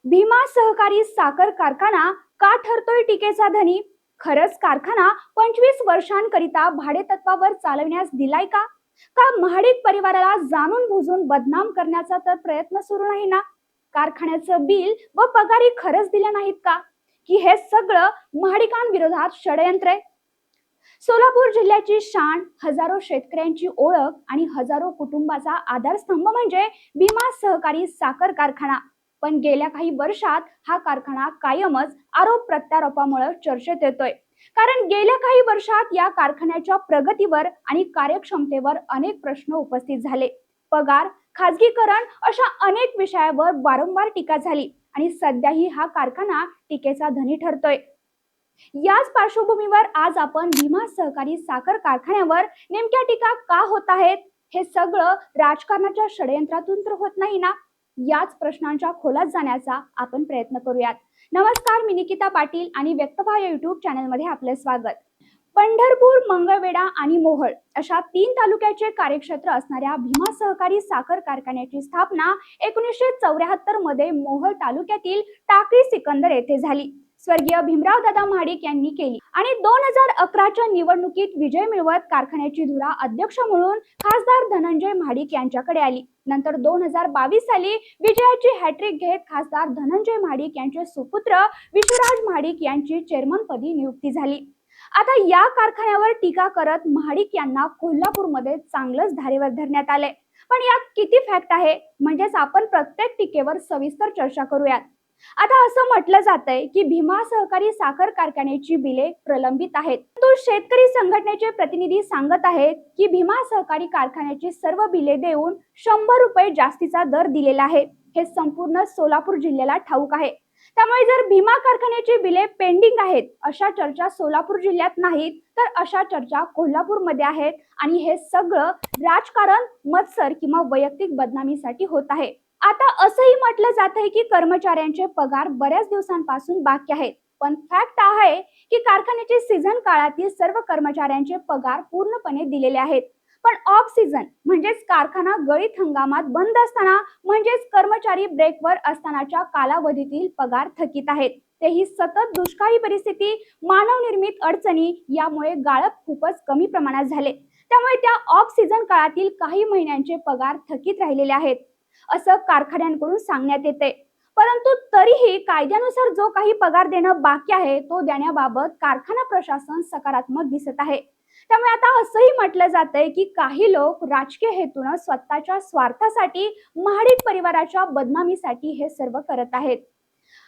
भीमा सहकारी साखर कारखाना का ठरतोय टीकेचा धनी? खरंच कारखाना 25 वर्षांकरिता भाडेतत्वावर चालविण्यास दिलाय का? का महाडिक परिवाराला जाणून बुजून बदनाम करण्याचा तर प्रयत्न सुरू नाही ना? कारखान्याचं बिल व पगारी खरंच दिल्या नाहीत का? की हे सगळं महाडिकांविरोधात षडयंत्र आहे? सोलापूर जिल्ह्याची शान, हजारो शेतकऱ्यांची ओळख आणि हजारो कुटुंबाचा आधारस्तंभ म्हणजे भीमा सहकारी साखर कारखाना. पण गेल्या काही वर्षात हा कारखाना कायमच आरोप प्रत्यारोपामुळे चर्चेत येतोय. कारण गेल्या काही वर्षात या कारखान्याच्या प्रगतीवर आणि कार्यक्षमतेवर अनेक प्रश्न उपस्थित झाले. पगार, खाजगीकरण अशा अनेक विषयावर वारंवार टीका झाली आणि सध्याही हा कारखाना टीकेचा धनी ठरतोय. याच पार्श्वभूमीवर आज आपण भीमा सहकारी साखर कारखान्यावर नेमक्या टीका का होत आहेत, हे सगळं राजकारणाच्या षडयंत्रातून तर होत नाही ना? याच प्रश्नांच्या खोलात जाण्याचा आपण प्रयत्न करूयात. नमस्कार, मी निकिता पाटील आणि व्यक्तव्य युट्यूब चॅनलमध्ये आपले स्वागत. पंढरपूर, मंगळवेढा आणि मोहोळ अशा 3 तालुक्याचे कार्यक्षेत्र असणाऱ्या भीमा सहकारी साखर कारखान्याची स्थापना 1974 मध्ये मोहोळ तालुक्यातील टाकळी सिकंदर येथे झाली. स्वर्गीय भीमराव दादा महाडिक यांनी केली आणि 2011च्या निवडणुकीत विजय मिळवत कारखान्याची धुरा अध्यक्ष म्हणून खासदार धनंजय महाडिक यांच्याकडे आली. नंतर 2022 साली विजयाची हॅट्रिक घेत खासदार धनंजय महाडिक यांचे सुपुत्र विश्वराज महाडिक यांची चेअरमनपदी नियुक्ती झाली. आता या कारखान्यावर टीका करत महाडिक यांना कोल्हापूरमध्ये चांगलंच धारेवर धरण्यात आले. पण यात किती फॅक्ट आहे, म्हणजेच आपण प्रत्येक टीकेवर सविस्तर चर्चा करूयात. आता असं म्हटलं जातंय की भीमा सहकारी साखर कारखान्याची बिले प्रलंबित आहेत. तो शेतकरी संघटनेचे प्रतिनिधी सांगत आहेत की भीमा सहकारी कारखान्याची सर्व बिले देऊन 100 रुपये जास्तीचा दर दिलेला आहे. हे संपूर्ण सोलापूर जिल्ह्याला ठाऊक आहे. त्यामुळे जर भीमा कारखान्याची बिले पेंडिंग आहेत अशा चर्चा सोलापूर जिल्ह्यात नाहीत, तर अशा चर्चा कोल्हापूरमध्ये आहेत आणि हे सगळं राजकारण, मत्सर किंवा वैयक्तिक बदनामीसाठी होत आहे. आता असंही म्हटलं जात आहे की कर्मचाऱ्यांचे पगार बऱ्याच दिवसांपासून बाकी आहेत. पण फॅक्ट आहे की कारखान्याचे सीझन काळातील सर्व कर्मचाऱ्यांचे पगार पूर्णपणे दिलेले आहेत. पण ऑफ सीझन म्हणजेच कारखाना गळीत हंगामात बंद असताना, म्हणजेच कर्मचारी ब्रेकवर असतानाच्या कालावधीतील पगार थकीत आहेत. तेही सतत दुष्काळी परिस्थिती, मानवनिर्मित अडचणी यामुळे गाळप खूपच कमी प्रमाणात झाले. त्यामुळे त्या ऑफ सीझन काळातील काही महिन्यांचे पगार थकीत राहिलेले आहेत असं कारखान्यांकडून सांगण्यात येते. परंतु तरीही कायद्यानुसार जो काही पगार देणं बाकी आहे तो देण्याबाबत कारखाना प्रशासन सकारात्मक दिसत आहे. त्यामुळे आता असंही म्हटलं जातंय की काही लोक राजकीय हेतून स्वतःच्या स्वार्थासाठी महाडिक परिवाराच्या बदनामीसाठी हे सर्व करत आहेत.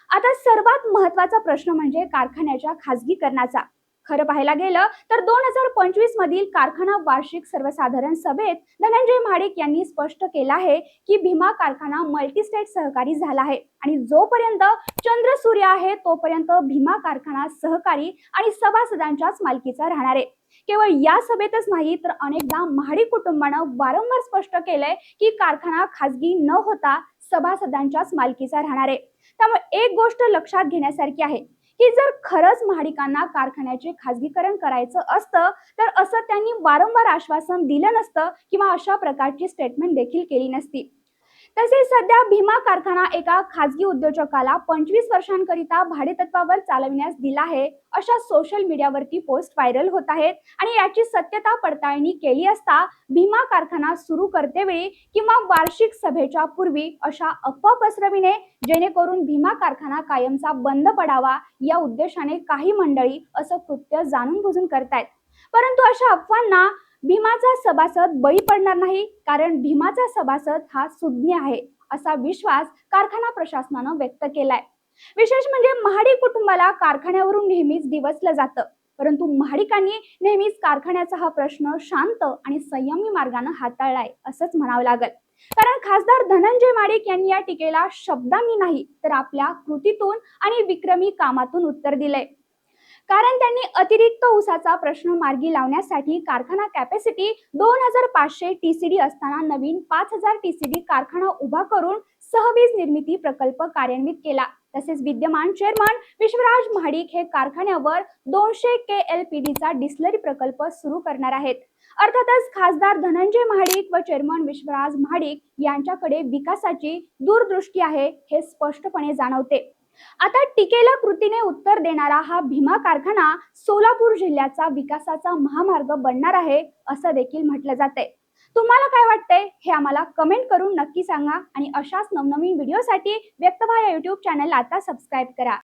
आता सर्वात महत्त्वाचा प्रश्न म्हणजे कारखान्याच्या खासगीकरणाचा. खरं पाहायला गेलं तर 2025 मधील कारखाना वार्षिक सर्वसाधारण सभेत धनंजय महाडिक यांनी स्पष्ट केलं आहे की भीमा कारखाना मल्टीस्टेट सहकारी झाला आहे आणि जोपर्यंत चंद्र सूर्य आहे तोपर्यंत भीमा कारखाना सहकारी आणि सभासदांच्याच मालकीचा राहणार आहे. केवळ या सभेतच नाही तर अनेकदा महाडिक कुटुंबानं वारंवार स्पष्ट केलंय की कारखाना खासगी न होता सभासदांच्याच मालकीचा राहणार आहे. त्यामुळे एक गोष्ट लक्षात घेण्यासारखी आहे की जर खरंच महाडिकांना कारखान्याचे खासगीकरण करायचं असतं तर असं त्यांनी वारंवार आश्वासन दिलं नसतं किंवा अशा प्रकारची स्टेटमेंट देखील केली नसती. तसेच सध्या भीमा कारखाना एका खासगी उद्योजकाला 25 वर्षांकरिता भाडेतत्वावर चालविण्यास दिला आहे अशा सोशल मीडियावरती पोस्ट व्हायरल होत आहेत आणि याची सत्यता पडताळणी केली असता भीमा कारखाना सुरू करतेवेळी किंवा वार्षिक सभेच्या पूर्वी अशा अफवा पसरविणे जेणेकरून भीमा कारखाना कायमचा बंद पडावा या उद्देशाने काही मंडळी असं कृत्य जाणून बुजून करतायत. परंतु अशा अफवांना भीमाचा सभासद बळी पडणार नाही, कारण भीमाचा सभासद हा सुज्ञ आहे असा विश्वास कारखाना प्रशासनानं व्यक्त केलाय. विशेष म्हणजे महाडिक कुटुंबाला कारखान्यावरून नेहमीच डिवचलं जातं, परंतु महाडिकांनी नेहमीच कारखान्याचा हा प्रश्न शांत आणि संयमी मार्गाने हाताळलाय असंच म्हणावं लागेल. कारण खासदार धनंजय महाडिक यांनी या टीकेला शब्दांनी नाही तर आपल्या कृतीतून आणि विक्रमी कामातून उत्तर दिलंय. कारण त्यांनी अतिरिक्त ऊसाचा प्रश्न मार्गी लावण्यासाठी कारखाना कॅपॅसिटी 2500 टीसीडी असताना नवीन 5000 टीसीडी कारखाना उभा करून सहवीज निर्मिती प्रकल्प कार्यान्वित केला. तसेच विद्यमान चेअरमन विश्वराज महाडिक हे कारखान्यावर 200 KLPDचा डिस्लरी प्रकल्प सुरू करणार आहेत. अर्थातच खासदार धनंजय महाडिक व चेअरमन विश्वराज महाडिक यांच्याकडे विकासाची दूरदृष्टी आहे हे स्पष्टपणे जाणवते. आता टीकेला कृतीने उत्तर देणारा हा भीमा कारखाना सोलापूर जिल्ह्याचा विकासाचा महामार्ग बनणार आहे असं देखील म्हटलं जाते. तुम्हाला काय वाटतंय हे आम्हाला कमेंट करून नक्की सांगा आणि अशाच नवनवीन व्हिडिओसाठी व्यक्तव्हा या YouTube चॅनलला आता सबस्क्राईब करा.